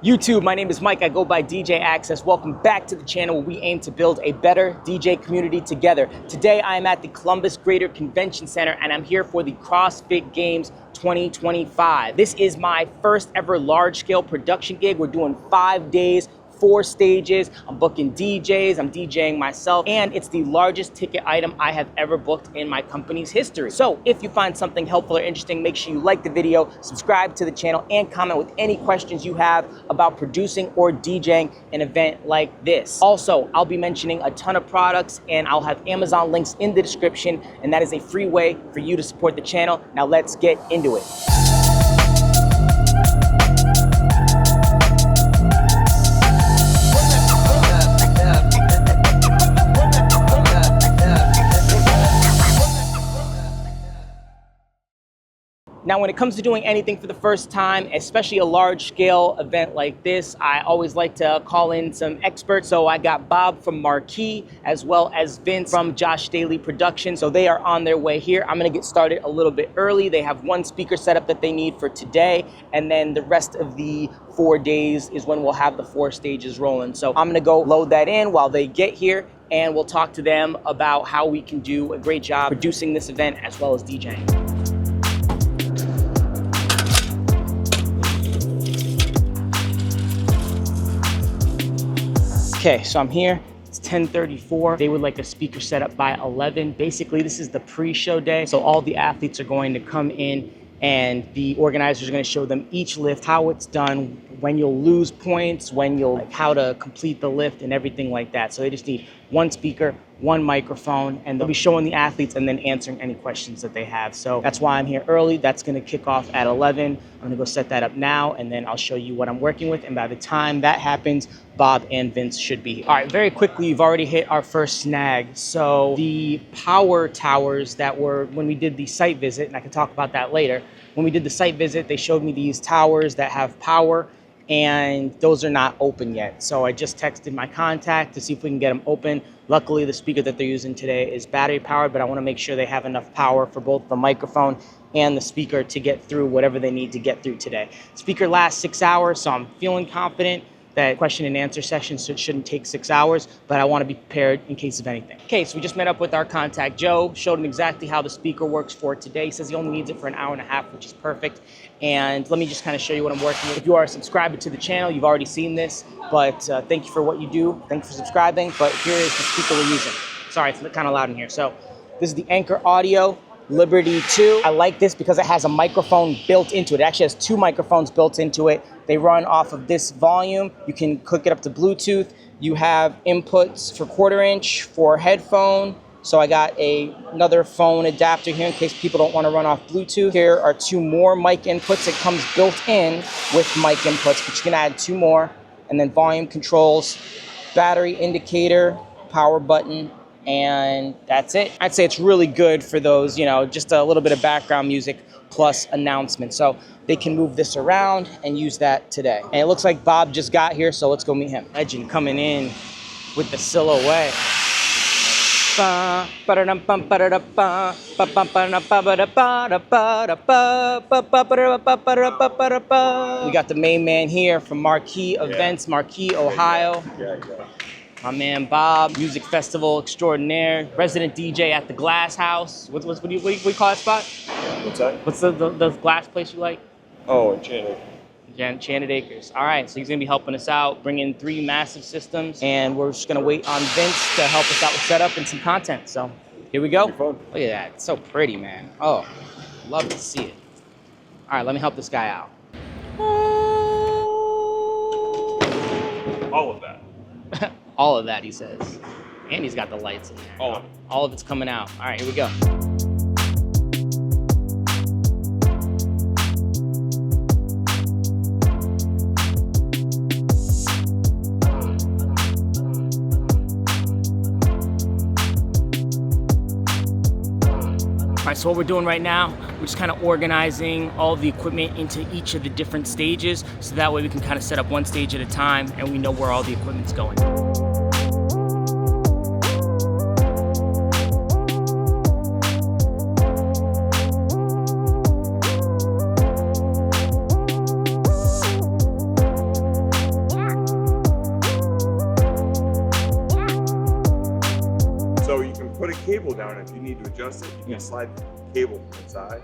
YouTube, my name is Mike. I go by DJAXCESS. Welcome back to the channel where we aim to build a better DJ community together. Today I am at the Columbus Greater Convention Center and I'm here for the CrossFit Games 2025. This is my first ever large-scale production gig. We're doing 5 days, 4 stages. I'm booking DJs, I'm DJing myself, and it's the largest ticket item I have ever booked in my company's history. So if you find something helpful or interesting, make sure you like the video, subscribe to the channel, and comment with any questions you have about producing or DJing an event like this. Also, I'll be mentioning a ton of products and I'll have Amazon links in the description, and that is a free way for you to support the channel. Now let's get into it. Now, when it comes to doing anything for the first time, especially a large-scale event like this, I always like to call in some experts. So I got Bob from Marquee, as well as Vince from Josh Daly Production. So they are on their way here. I'm gonna get started a little bit early. They have 1 speaker setup that they need for today, and then the rest of the 4 days is when we'll have the 4 stages rolling. So I'm gonna go load that in while they get here, and we'll talk to them about how we can do a great job producing this event as well as DJing. Okay, so I'm here, it's 10:34. They would like a speaker set up by 11. Basically, this is the pre-show day. So all the athletes are going to come in and the organizers are gonna show them each lift, how it's done, when you'll lose points, how to complete the lift and everything like that. So they just need 1 speaker, 1 microphone, and they'll be showing the athletes and then answering any questions that they have. So that's why I'm here early. That's gonna kick off at 11. I'm gonna go set that up now, and then I'll show you what I'm working with. And by the time that happens, Bob and Vince should be here. All right, very quickly, you've already hit our first snag. So the power towers that were, when we did the site visit, and I can talk about that later, when we did the site visit, they showed me these towers that have power, and those are not open yet. So I just texted my contact to see if we can get them open. Luckily, the speaker that they're using today is battery powered, but I wanna make sure they have enough power for both the microphone and the speaker to get through whatever they need to get through today. Speaker lasts 6 hours, so I'm feeling confident that question and answer session shouldn't take 6 hours, but I want to be prepared in case of anything. Okay, so we just met up with our contact, Joe, showed him exactly how the speaker works for today. He says he only needs it for an hour and a half, which is perfect. And let me just kind of show you what I'm working with. If you are a subscriber to the channel, you've already seen this, but thank you for what you do. Thanks for subscribing, but here is the speaker we're using. Sorry, it's kind of loud in here. So this is the Anchor Audio Liberty 2. I like this because it has a microphone built into it. It actually has 2 microphones built into it. They run off of this volume. You can hook it up to Bluetooth. You have inputs for 1/4 inch for headphone. So I got another phone adapter here in case people don't want to run off Bluetooth. Here are 2 more mic inputs. It comes built in with mic inputs, but you can add 2 more. And then volume controls, battery indicator, power button, and that's it. I'd say it's really good for those, just a little bit of background music plus announcements. So they can move this around and use that today. And it looks like Bob just got here, so let's go meet him. Legend coming in with the silhouette. We got the main man here from Marquee Events, Marquee, Ohio. My man Bob, music festival extraordinaire, resident DJ at the Glass House. What do you call that spot? What's that? What's the glass place you like? Oh, Enchanted. Enchanted Acres. All right, so he's gonna be helping us out, bringing 3 massive systems, and we're just gonna wait on Vince to help us out with setup and some content. So here we go. Look at that, it's so pretty, man. Oh, love to see it. All right, let me help this guy out. All of that. All of that, he says. And he's got the lights in there. All of it. All of it's coming out. All right, here we go. All right, so what we're doing right now, we're just kind of organizing all the equipment into each of the different stages, so that way we can kind of set up 1 stage at a time and we know where all the equipment's going. cable down. If you need to adjust it, you can slide the cable inside.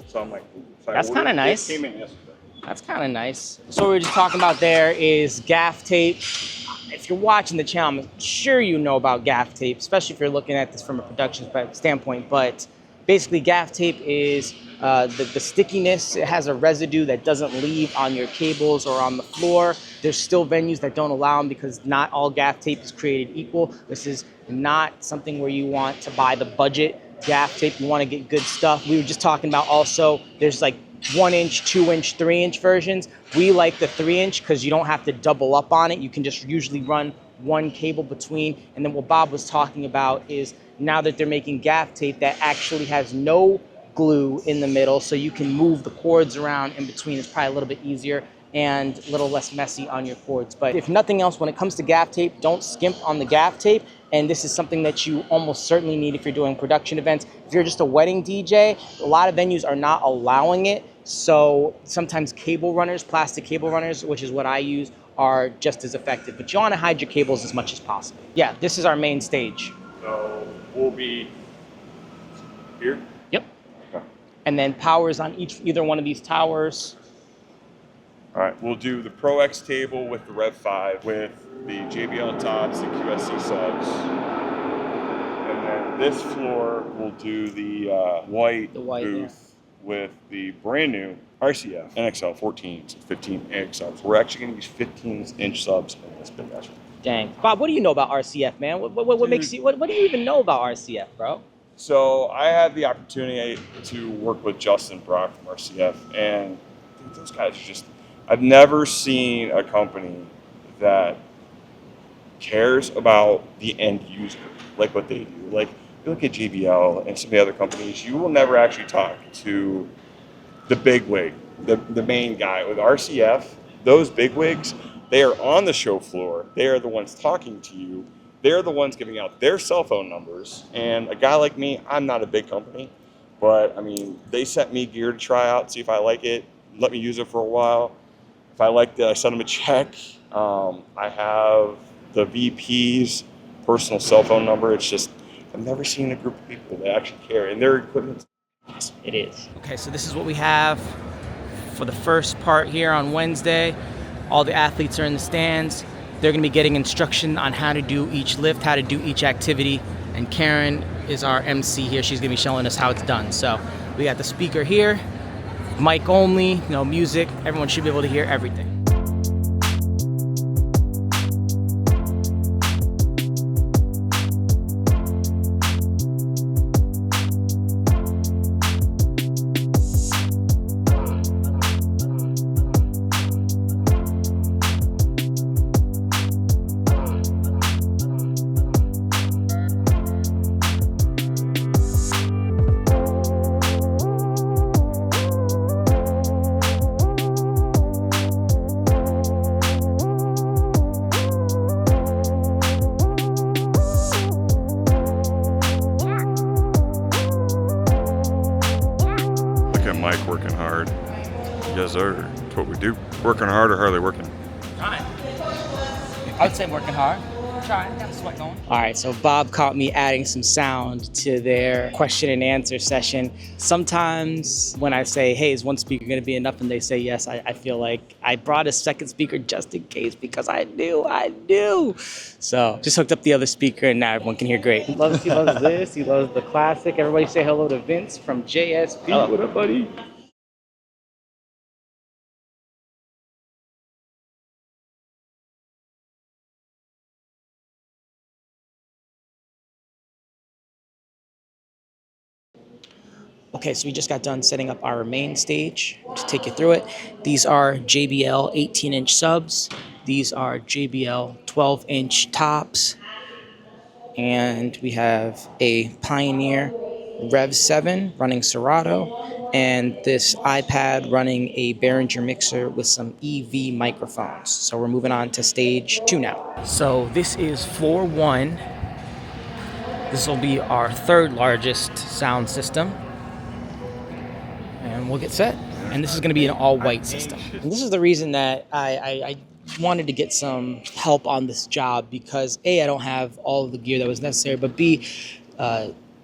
So I'm like, ooh. So That's kind of nice. It came in yesterday. That's kind of nice. So what we were just talking about there is gaff tape. If you're watching the channel, I'm sure you know about gaff tape, especially if you're looking at this from a production standpoint. But basically, gaff tape is the stickiness. It has a residue that doesn't leave on your cables or on the floor. There's still venues that don't allow them because not all gaff tape is created equal. This is not something where you want to buy the budget gaff tape. You want to get good stuff. We were just talking about also, there's like 1 inch, 2 inch, 3 inch versions. We like the 3 inch because you don't have to double up on it. You can just usually run one cable between. And then what Bob was talking about is now that they're making gaff tape that actually has no glue in the middle, so you can move the cords around in between. It's probably a little bit easier and a little less messy on your cords. But if nothing else, when it comes to gaff tape, don't skimp on the gaff tape. And this is something that you almost certainly need if you're doing production events. If you're just a wedding DJ, a lot of venues are not allowing it. So sometimes cable runners, plastic cable runners, which is what I use, are just as effective. But you want to hide your cables as much as possible. Yeah, this is our main stage. So we'll be here? Yep. Okay. And then powers on either one of these towers. All right, we'll do the Pro X table with the Rev 5 with the JBL tops and QSC subs. And then this floor, we'll do the white booth with the brand new RCF NXL 14s, 15 AX subs. We're actually going to use 15-inch subs in this big ass. Dang. Bob, what do you know about RCF, man? What makes you, what do you even know about RCF, bro? So I had the opportunity to work with Justin Brock from RCF, and dude, those guys are just, I've never seen a company that cares about the end user like what they do. Like, you look at JBL and some of the other companies, you will never actually talk to the big wig, the main guy. With RCF, those big wigs, they are on the show floor. They are the ones talking to you. They're the ones giving out their cell phone numbers. And a guy like me, I'm not a big company, but I mean, they sent me gear to try out, see if I like it, let me use it for a while. If I liked it, I sent them a check. I have the VP's personal cell phone number. It's just, I've never seen a group of people that actually care, and their equipment. Yes, it is. Okay, so this is what we have for the first part here on Wednesday. All the athletes are in the stands. They're gonna be getting instruction on how to do each lift, how to do each activity. And Karen is our MC here. She's gonna be showing us how it's done. So we got the speaker here, mic only, no music. Everyone should be able to hear everything. Mike working hard. Yes, sir. That's what we do. Working hard or hardly working? Trying. I would say working hard. Trying. Got the sweat going. All right, so Bob caught me adding some sound to their question and answer session. Sometimes when I say, hey, is one speaker going to be enough? And they say yes, I feel like I brought a second speaker just in case because I knew. So just hooked up the other speaker and now everyone can hear great. He loves this. He loves the classic. Everybody say hello to Vince from JSP. Hello. What up, buddy? Okay, so we just got done setting up our main stage to take you through it. These are JBL 18-inch subs. These are JBL 12-inch tops. And we have a Pioneer Rev 7 running Serato, and this iPad running a Behringer mixer with some EV microphones. So we're moving on to stage 2 now. So this is floor 1. This will be our third largest sound system. And we'll get set. And this is going to be an all-white system. And this is the reason that I wanted to get some help on this job because A, I don't have all of the gear that was necessary, but B,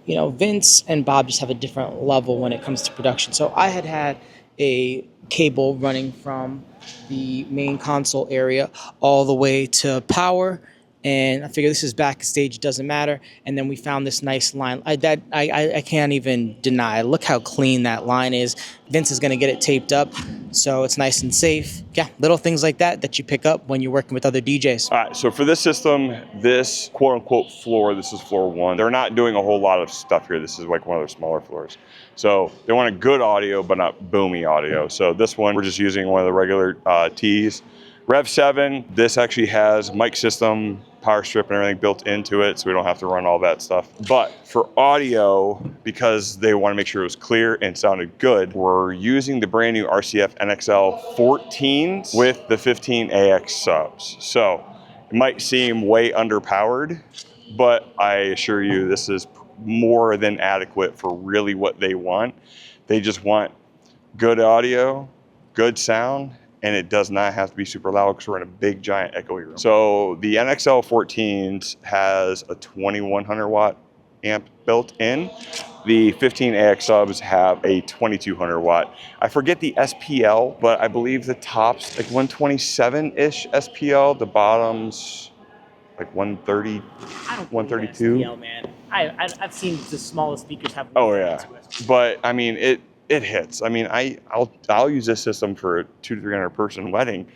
you know, Vince and Bob just have a different level when it comes to production. So I had a cable running from the main console area all the way to power, and I figure this is backstage, doesn't matter. And then we found this nice line. I can't even deny. Look how clean that line is. Vince is going to get it taped up, so it's nice and safe. Yeah, little things like that you pick up when you're working with other DJs. All right, so for this system, this quote-unquote floor, this is floor 1. They're not doing a whole lot of stuff here. This is like one of their smaller floors. So they want a good audio, but not boomy audio. So this one, we're just using one of the regular T's. Rev 7, this actually has mic system, power strip and everything built into it, so we don't have to run all that stuff. But for audio, because they want to make sure it was clear and sounded good, we're using the brand new RCF NXL 14s with the 15 AX subs. So it might seem way underpowered, but I assure you this is more than adequate for really what they want. They just want good audio, good sound, and it does not have to be super loud because we're in a big, giant, echoey room. So the NXL 14s has a 2100 watt amp built in. The 15 AX subs have a 2200 watt. I forget the SPL, but I believe the top's like 127-ish SPL. The bottom's like 130, I don't 132. SPL, man. I've seen the smallest speakers have. Oh yeah, but I mean it hits. I mean I'll use this system for a 200 to 300 person wedding,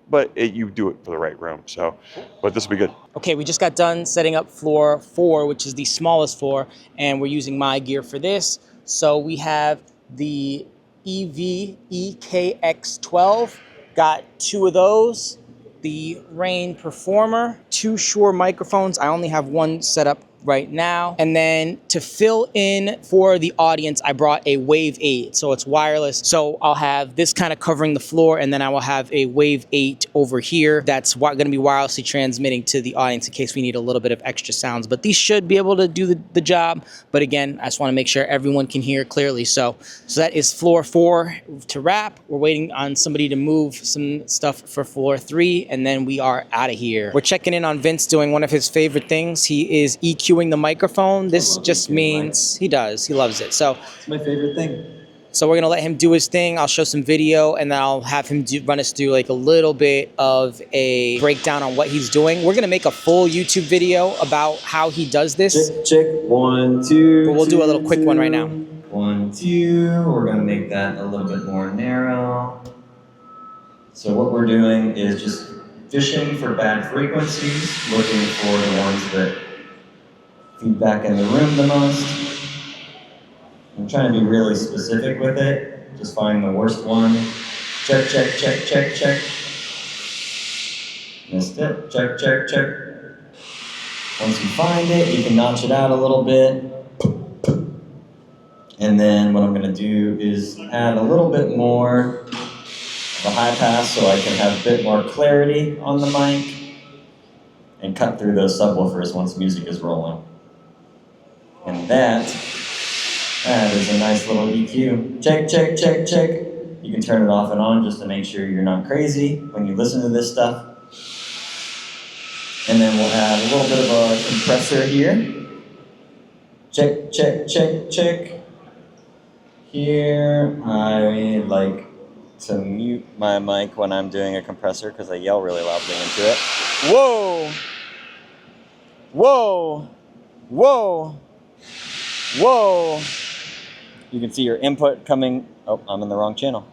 but you do it for the right room. So, but this will be good. Okay, we just got done setting up floor 4, which is the smallest floor, and we're using my gear for this. So we have the EKX12, got 2 of those. The Rain Performer, 2 Shure microphones. I only have 1 set up right now. And then to fill in for the audience, I brought a Wave 8, so it's wireless. So I'll have this kind of covering the floor, and then I will have a Wave 8 over here that's going to be wirelessly transmitting to the audience in case we need a little bit of extra sounds. But these should be able to do the job. But again, I just want to make sure everyone can hear clearly. So that is floor 4 to wrap. We're waiting on somebody to move some stuff for floor 3, and then we are out of here. We're checking in on Vince doing one of his favorite things. He is EQing the microphone. This just means he loves it. So it's my favorite thing. So we're gonna let him do his thing. I'll show some video, and then I'll have him run us through like a little bit of a breakdown on what he's doing. We're gonna make a full YouTube video about how he does this. Check 1, 2. But we'll do a little quick one right now. 1, 2. We're gonna make that a little bit more narrow. So what we're doing is just fishing for bad frequencies, looking for the ones that feedback in the room the most. I'm trying to be really specific with it. Just find the worst one. Check, check, check, check, check. Missed it. Check, check, check. Once you find it, you can notch it out a little bit. And then what I'm going to do is add a little bit more of a high pass so I can have a bit more clarity on the mic and cut through those subwoofers once music is rolling. And that is a nice little EQ. Check, check, check, check. You can turn it off and on just to make sure you're not crazy when you listen to this stuff. And then we'll add a little bit of a compressor here. Check, check, check, check. Here, I like to mute my mic when I'm doing a compressor because I yell really loudly into it. Whoa! Whoa! Whoa! Whoa! You can see your input coming. Oh, I'm in the wrong channel.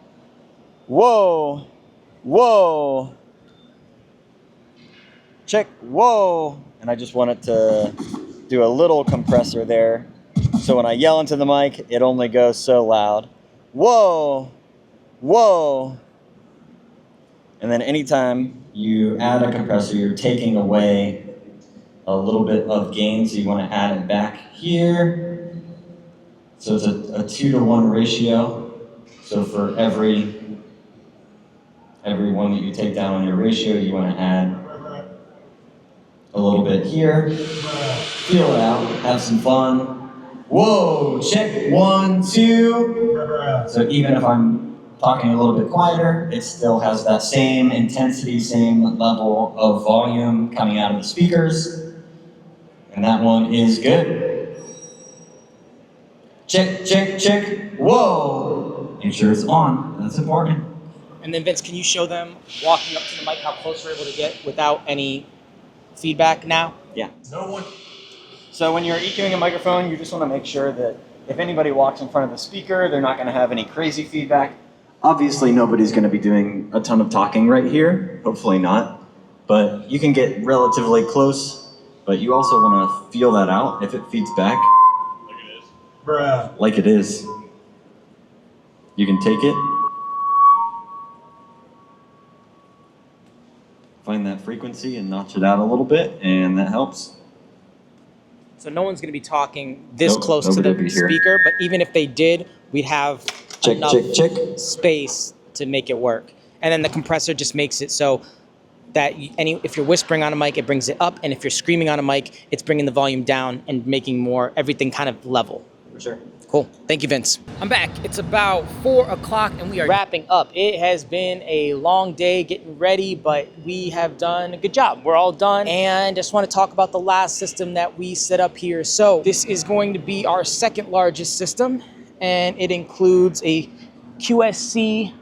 Whoa! Whoa! Check. Whoa! And I just want it to do a little compressor there. So when I yell into the mic, it only goes so loud. Whoa! Whoa! And then anytime you add a compressor, you're taking away a little bit of gain, so you want to add it back here. So it's a 2-to-1 ratio. So for every one that you take down on your ratio, you want to add a little bit here. Feel it out, have some fun. Whoa, check 1, 2. So even if I'm talking a little bit quieter, it still has that same intensity, same level of volume coming out of the speakers. And that one is good. check, check, check. Whoa! Make sure it's on. That's important. And then Vince, can you show them walking up to the mic how close we're able to get without any feedback now? Yeah. No one. So when you're EQing a microphone, you just want to make sure that if anybody walks in front of the speaker, they're not going to have any crazy feedback. Obviously, nobody's going to be doing a ton of talking right here. Hopefully not. But you can get relatively close, but you also want to feel that out if it feeds back. Like it is. Bruh. Like it is. You can take it. Find that frequency and notch it out a little bit, and that helps. So no one's going to be talking this Nope, close to nobody the will be here. speaker, but even if they did, we'd have Check, enough check, check. space to make it work. And then the compressor just makes it so that if you're whispering on a mic, it brings it up, and if you're screaming on a mic, it's bringing the volume down and making everything kind of level. For sure. Cool. Thank you, Vince. I'm back. It's about 4 o'clock and we are wrapping up. It has been a long day getting ready, but we have done a good job. We're all done. And just want to talk about the last system that we set up here. So this is going to be our second largest system, and it includes a QSC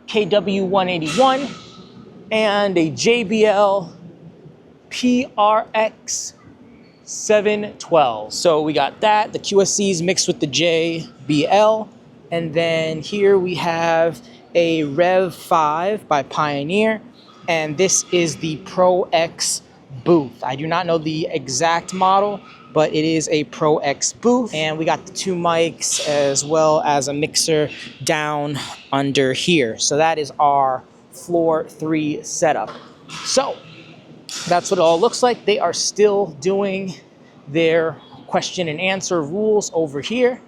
KW181 and a JBL PRX 712. So we got that, the QSCs mixed with the JBL. And then here we have a Rev 5 by Pioneer. And this is the Pro X booth. I do not know the exact model, but it is a Pro X booth. And we got the 2 mics as well as a mixer down under here. So that is our floor 3 setup. So that's what it all looks like. They are still doing their question and answer rules over here.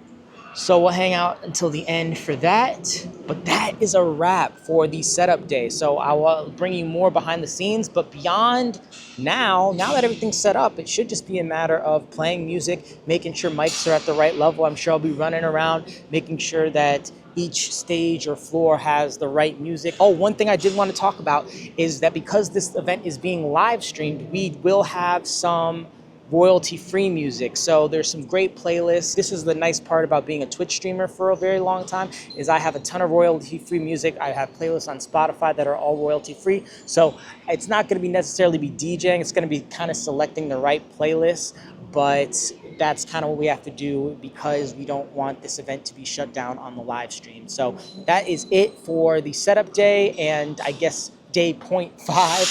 So we'll hang out until the end for that. But that is a wrap for the setup day. So I will bring you more behind the scenes, but beyond now that everything's set up, it should just be a matter of playing music, making sure mics are at the right level. I'm sure I'll be running around, making sure that each stage or floor has the right music. Oh, one thing I did want to talk about is that because this event is being live streamed, we will have some royalty-free music. So there's some great playlists. This is the nice part about being a Twitch streamer for a very long time, is I have a ton of royalty-free music. I have playlists on Spotify that are all royalty-free. So it's not going to be necessarily be DJing. It's going to be kind of selecting the right playlist, but that's kind of what we have to do because we don't want this event to be shut down on the live stream. So that is it for the setup day, and I guess day 0.5 of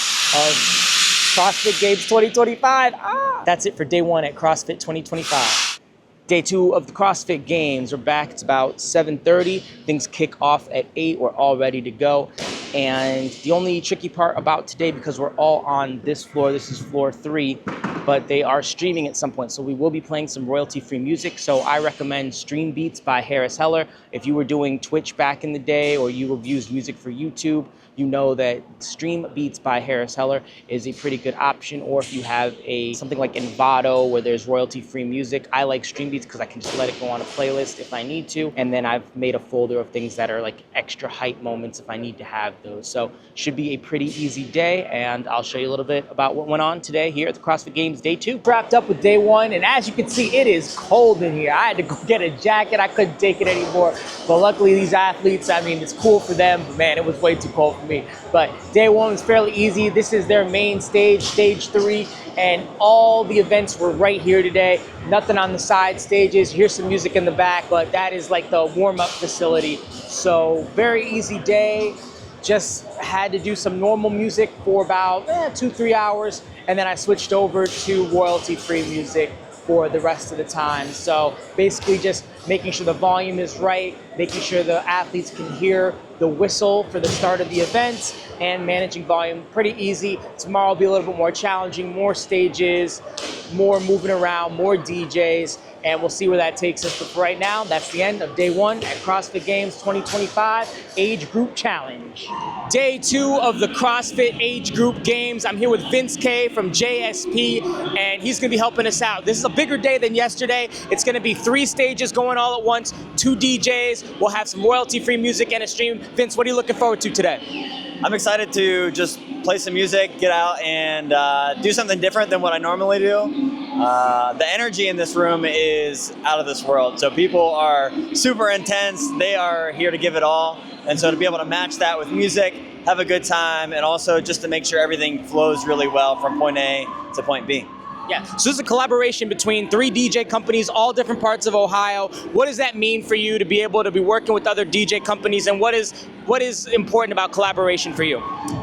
CrossFit Games 2025. That's it for day 1 at CrossFit 2025. Day 2 of the CrossFit Games. We're back. It's about 7:30. Things kick off at 8. We're all ready to go. And the only tricky part about today, because we're all on this floor, this is floor 3, but they are streaming at some point. So we will be playing some royalty-free music. So I recommend Stream Beats by Harris Heller. If you were doing Twitch back in the day, or you have used music for YouTube, you know that Stream Beats by Harris Heller is a pretty good option. Or if you have something like Envato where there's royalty-free music, I like Stream Beats because I can just let it go on a playlist if I need to. And then I've made a folder of things that are like extra hype moments if I need to have those. So should be a pretty easy day, and I'll show you a little bit about what went on today here at the CrossFit Games Day 2. Wrapped up with day 1, and as you can see, it is cold in here. I had to go get a jacket. I couldn't take it anymore. But luckily these athletes, I mean, it's cool for them, but man, it was way too cold for me. But day 1 was fairly easy. This is their main stage, stage 3, and all the events were right here today. Nothing on the side stages. Here's some music in the back, but that is like the warm-up facility. So very easy day. Just had to do some normal music for about 2-3 hours, and then I switched over to royalty-free music for the rest of the time. So basically just making sure the volume is right, making sure the athletes can hear the whistle for the start of the event, and managing volume. Pretty easy. Tomorrow will be a little bit more challenging, more stages, more moving around, more DJs, and we'll see where that takes us. But for right now, that's the end of day 1 at CrossFit Games 2025 Age Group Challenge. Day 2 of the CrossFit Age Group Games. I'm here with Vince K from JSP, and he's gonna be helping us out. This is a bigger day than yesterday. It's gonna be 3 stages going all at once, 2 DJs. We'll have some royalty-free music and a stream. Vince, what are you looking forward to today? I'm excited to just play some music, get out, and do something different than what I normally do. The energy in this room is out of this world. So people are super intense. They are here to give it all. And so to be able to match that with music, have a good time, and also just to make sure everything flows really well from point A to point B. Yeah, so this is a collaboration between 3 DJ companies, all different parts of Ohio. What does that mean for you to be able to be working with other DJ companies, and what is important about collaboration for you?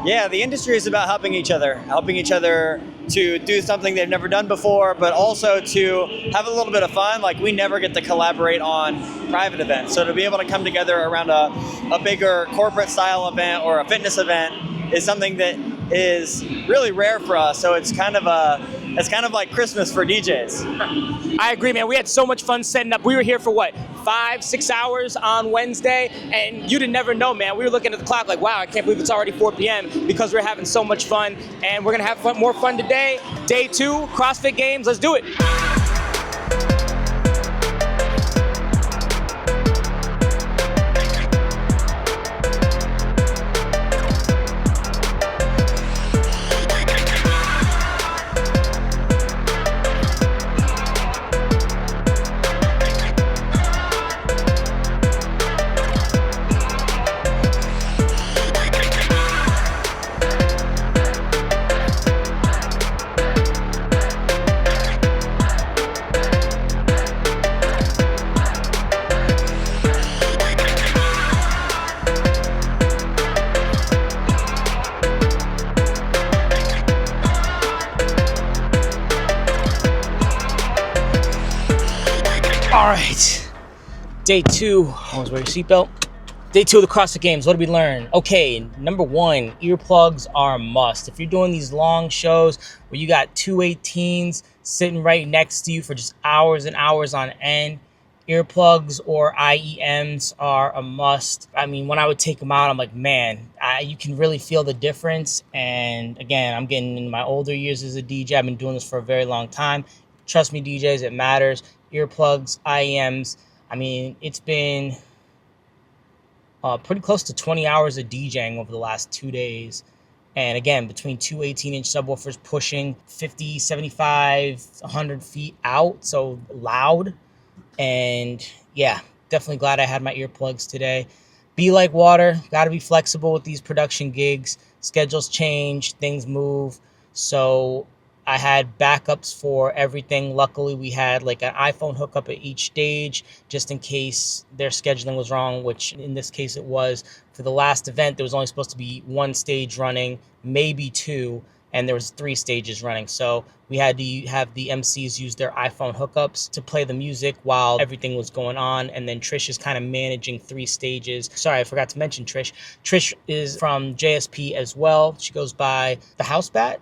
Yeah, the industry is about helping each other to do something they've never done before, but also to have a little bit of fun. Like, we never get to collaborate on private events. So to be able to come together around a bigger corporate style event or a fitness event is something that is really rare for us. So it's kind of like Christmas for DJs. I agree, man. We had so much fun setting up. We were here for what, 5-6 hours on Wednesday, and you'd never know, man. We were looking at the clock like, wow, I can't believe it's already 4 p.m. because we're having so much fun, and we're gonna have more fun today. Day 2, CrossFit Games. Let's do it. All right, day 2, always wear your seatbelt. Day 2 of the CrossFit Games, what did we learn? Okay, number 1, earplugs are a must. If you're doing these long shows where you got 218s sitting right next to you for just hours and hours on end, earplugs or IEMs are a must. I mean, when I would take them out, I'm like, man, you can really feel the difference. And again, I'm getting in my older years as a DJ. I've been doing this for a very long time. Trust me, DJs, it matters. Earplugs, IEMs. I mean, it's been pretty close to 20 hours of DJing over the last 2 days. And again, between 2 18-inch subwoofers pushing 50, 75, 100 feet out, so loud. And yeah, definitely glad I had my earplugs today. Be like water, got to be flexible with these production gigs. Schedules change, things move. So I had backups for everything. Luckily, we had like an iPhone hookup at each stage just in case their scheduling was wrong, which in this case it was. For the last event, there was only supposed to be 1 stage running, maybe 2, and there was 3 stages running. So we had to have the MCs use their iPhone hookups to play the music while everything was going on. And then Trish is kind of managing 3 stages. Sorry, I forgot to mention Trish. Trish is from JSP as well. She goes by the House Bat.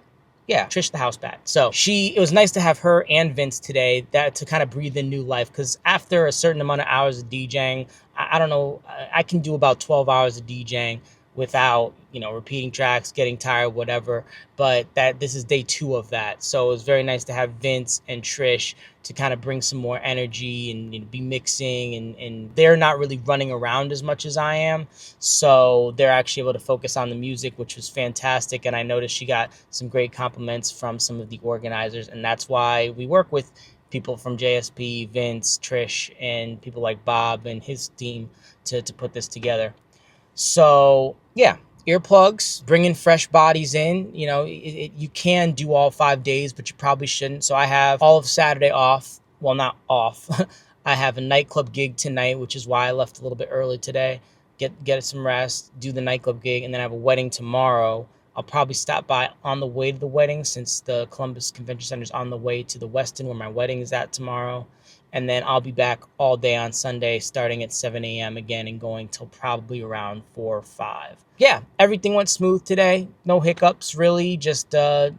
Yeah, Trish the House Bat. So it was nice to have her and Vince today to kind of breathe in new life, because after a certain amount of hours of DJing, I don't know, I can do about 12 hours of DJing without, repeating tracks, getting tired, whatever. But this is day 2 of that. So it was very nice to have Vince and Trish to kind of bring some more energy and be mixing, and they're not really running around as much as I am. So they're actually able to focus on the music, which was fantastic. And I noticed she got some great compliments from some of the organizers. And that's why we work with people from JSP, Vince, Trish, and people like Bob and his team to put this together. So yeah, earplugs, bringing fresh bodies in. You can do all 5 days, but you probably shouldn't. So I have all of Saturday off. Well, not off. I have a nightclub gig tonight, which is why I left a little bit early today. Get some rest, do the nightclub gig, and then I have a wedding tomorrow. I'll probably stop by on the way to the wedding, since the Columbus Convention Center is on the way to the Westin, where my wedding is at tomorrow. And then I'll be back all day on Sunday, starting at 7 a.m. again and going till probably around 4 or 5. Yeah, everything went smooth today. No hiccups, really. Just a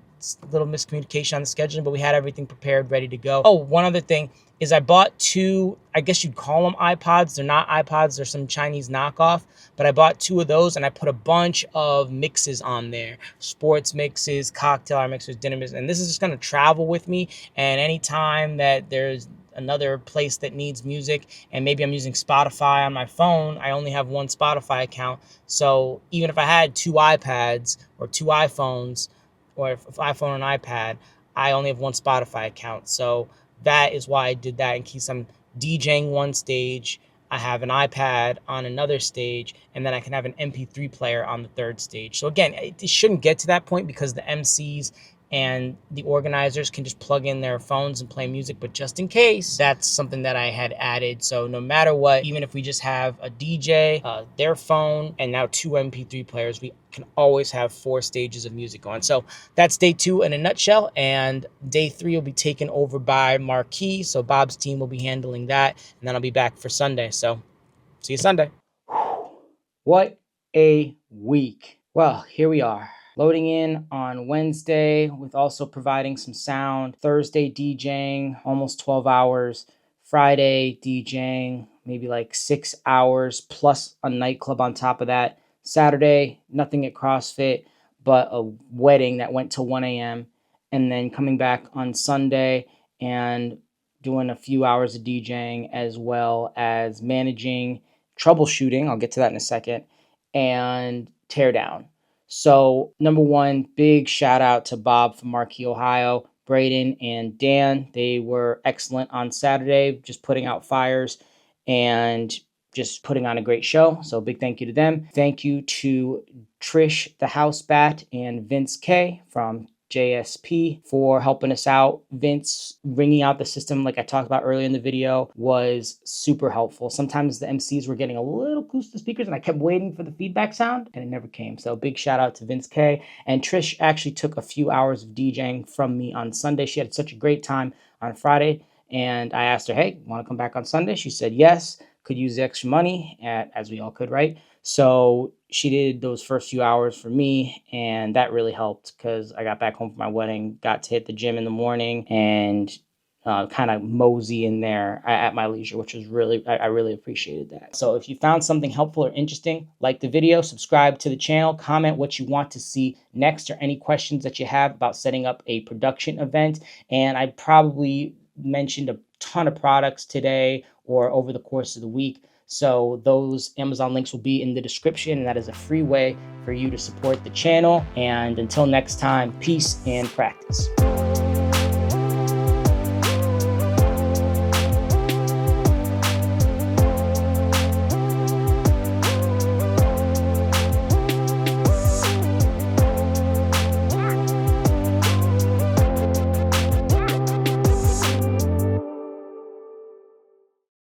little miscommunication on the scheduling, but we had everything prepared, ready to go. Oh, one other thing is I bought 2, I guess you'd call them iPods. They're not iPods. They're some Chinese knockoff. But I bought 2 of those, and I put a bunch of mixes on there. Sports mixes, cocktail hour mixes, dinner mixes. And this is just going to travel with me. And anytime that there's another place that needs music, and maybe I'm using Spotify on my phone, I only have 1 Spotify account. So even if I had 2 iPads or 2 iPhones, or if iPhone and iPad, I only have one Spotify account. So that is why I did that, in case I'm DJing one stage, I have an iPad on another stage, and then I can have an MP3 player on the third stage. So again, it shouldn't get to that point because the MCs and the organizers can just plug in their phones and play music, but just in case, that's something that I had added. So no matter what, even if we just have a DJ, their phone, and now 2 MP3 players, we can always have 4 stages of music going. So that's day 2 in a nutshell, and day 3 will be taken over by Marquee. So Bob's team will be handling that, and then I'll be back for Sunday. So see you Sunday. What a week. Well, here we are. Loading in on Wednesday with also providing some sound. Thursday DJing, almost 12 hours. Friday DJing, maybe like 6 hours plus a nightclub on top of that. Saturday, nothing at CrossFit, but a wedding that went till 1 a.m. And then coming back on Sunday and doing a few hours of DJing, as well as managing troubleshooting. I'll get to that in a second. And teardown. So number one, big shout out to Bob from Marquee, Ohio, Braden and Dan. They were excellent on Saturday, just putting out fires and just putting on a great show. So big thank you to them. Thank you to Trish, the House Bat, and Vince K from JSP for helping us out. Vince ringing out the system, like I talked about earlier in the video, was super helpful. Sometimes the MCs were getting a little close to the speakers and I kept waiting for the feedback sound and it never came. So big shout out to Vince K. And Trish actually took a few hours of DJing from me on Sunday. She had such a great time on Friday. And I asked her, hey, want to come back on Sunday? She said yes, could use the extra money, as we all could, right? So she did those first few hours for me, and that really helped because I got back home from my wedding, got to hit the gym in the morning, and kind of mosey in there at my leisure, which was really, I really appreciated that. So if you found something helpful or interesting, like the video, subscribe to the channel, comment what you want to see next or any questions that you have about setting up a production event. And I probably mentioned a ton of products today or over the course of the week. So those Amazon links will be in the description, and that is a free way for you to support the channel. And until next time, peace and practice.